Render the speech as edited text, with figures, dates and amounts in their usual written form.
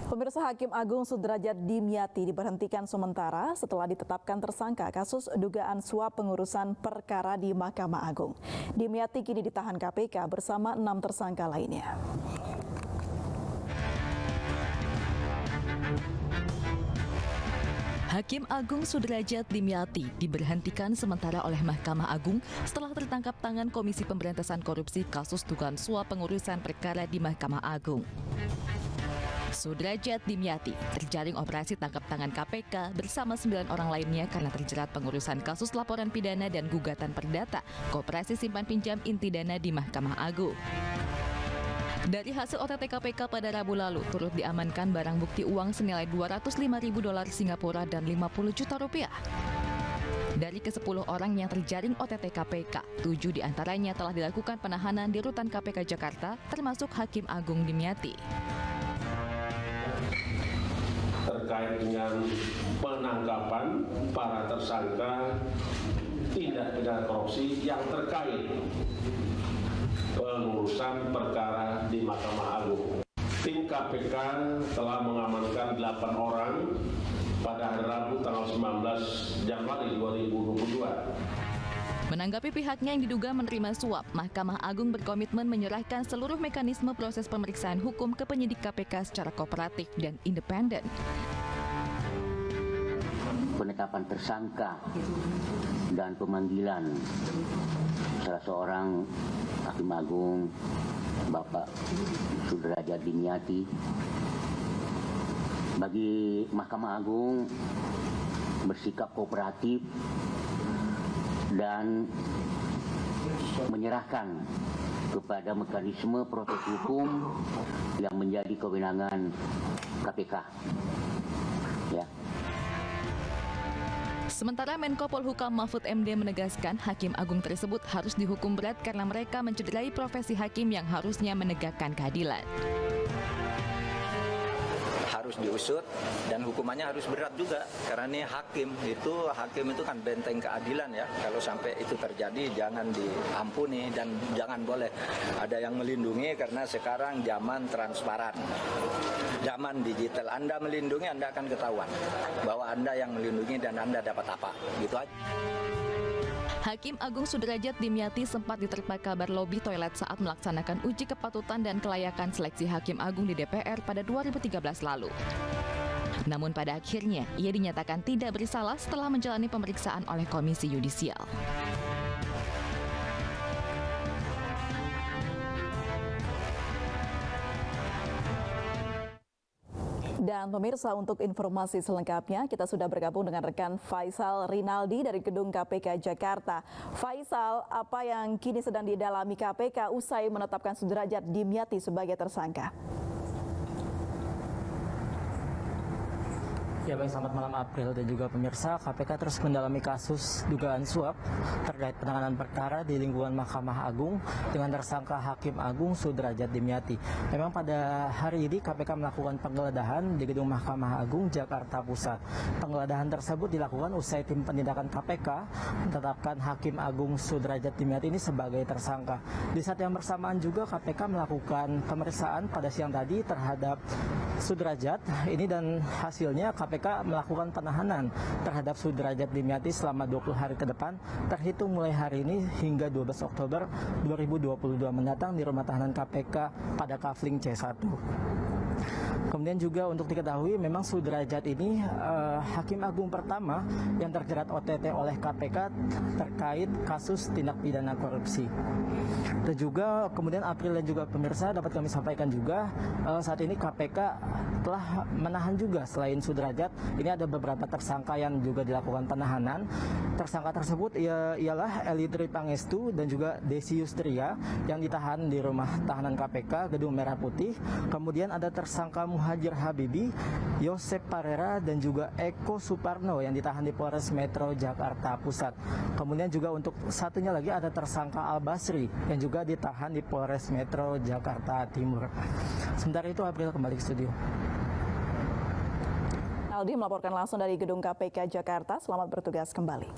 Pemirsa, Hakim Agung Sudrajat Dimyati diberhentikan sementara setelah ditetapkan tersangka kasus dugaan suap pengurusan perkara di Mahkamah Agung. Dimyati kini ditahan KPK bersama 6 tersangka lainnya. Hakim Agung Sudrajat Dimyati diberhentikan sementara oleh Mahkamah Agung setelah tertangkap tangan Komisi Pemberantasan Korupsi kasus dugaan suap pengurusan perkara di Mahkamah Agung. Sudrajat Dimyati terjaring operasi tangkap tangan KPK bersama 9 orang lainnya karena terjerat pengurusan kasus laporan pidana dan gugatan perdata Koperasi Simpan Pinjam Inti Dana di Mahkamah Agung. Dari hasil OTT KPK pada Rabu lalu, turut diamankan barang bukti uang senilai $205.000 Singapura dan 50 juta rupiah. Dari ke-10 orang yang terjaring OTT KPK, 7 diantaranya telah dilakukan penahanan di Rutan KPK Jakarta, termasuk Hakim Agung Dimyati. Terkait dengan penangkapan para tersangka tindak pidana korupsi yang terkait pengurusan perkara di Mahkamah Agung. Tim KPK telah mengamankan 8 orang pada hari Rabu tanggal 19 Januari 2022. Menanggapi pihaknya yang diduga menerima suap, Mahkamah Agung berkomitmen menyerahkan seluruh mekanisme proses pemeriksaan hukum ke penyidik KPK secara kooperatif dan independen. Penetapan tersangka dan pemanggilan salah seorang Hakim Agung Bapak Sudrajat Dimyati bagi Mahkamah Agung bersikap kooperatif dan menyerahkan kepada mekanisme proses hukum yang menjadi kewenangan KPK. Ya. Sementara Menko Polhukam Mahfud MD menegaskan Hakim Agung tersebut harus dihukum berat karena mereka mencederai profesi hakim yang harusnya menegakkan keadilan. Harus diusut dan hukumannya harus berat juga karena ini hakim itu kan benteng keadilan ya. Kalau sampai itu terjadi jangan diampuni dan jangan boleh ada yang melindungi karena sekarang zaman transparan, zaman digital. Anda melindungi, Anda akan ketahuan bahwa Anda yang melindungi dan Anda dapat apa, gitu aja. Hakim Agung Sudrajat Dimyati sempat diterpa kabar lobi toilet saat melaksanakan uji kepatutan dan kelayakan seleksi Hakim Agung di DPR pada 2013 lalu. Namun pada akhirnya, ia dinyatakan tidak bersalah setelah menjalani pemeriksaan oleh Komisi Yudisial. Dan pemirsa, untuk informasi selengkapnya kita sudah bergabung dengan rekan Faisal Rinaldi dari Gedung KPK Jakarta. Faisal, apa yang kini sedang didalami KPK usai menetapkan Sudrajat Dimyati sebagai tersangka? Ya baik, selamat malam April dan juga pemirsa. KPK terus mendalami kasus dugaan suap terkait penanganan perkara di lingkungan Mahkamah Agung dengan tersangka Hakim Agung Sudrajat Dimyati. Memang pada hari ini KPK melakukan penggeledahan di Gedung Mahkamah Agung Jakarta Pusat. Penggeledahan tersebut dilakukan usai tim penindakan KPK menetapkan Hakim Agung Sudrajat Dimyati ini sebagai tersangka. Di saat yang bersamaan juga KPK melakukan pemeriksaan pada siang tadi terhadap Sudrajat ini dan hasilnya KPK melakukan penahanan terhadap Sudrajat Dimyati selama 20 hari ke depan terhitung mulai hari ini hingga 12 Oktober 2022 mendatang di rumah tahanan KPK pada Kafling C1. Kemudian juga untuk diketahui memang Sudrajat ini Hakim Agung pertama yang terjerat OTT oleh KPK terkait kasus tindak pidana korupsi. Dan juga kemudian April dan juga pemirsa dapat kami sampaikan juga saat ini KPK telah menahan juga selain Sudrajat ini ada beberapa tersangka yang juga dilakukan penahanan. Tersangka tersebut ialah Elidri Pangestu dan juga Desi Yustria yang ditahan di rumah tahanan KPK Gedung Merah Putih. Kemudian ada tersangka Muhajir Habibi, Yosep Parera dan juga Eko Suparno yang ditahan di Polres Metro Jakarta Pusat. Kemudian juga untuk satunya lagi ada tersangka Al Basri yang juga ditahan di Polres Metro Jakarta Timur. Sementara itu April kembali ke studio. Aldi melaporkan langsung dari Gedung KPK Jakarta. Selamat bertugas kembali.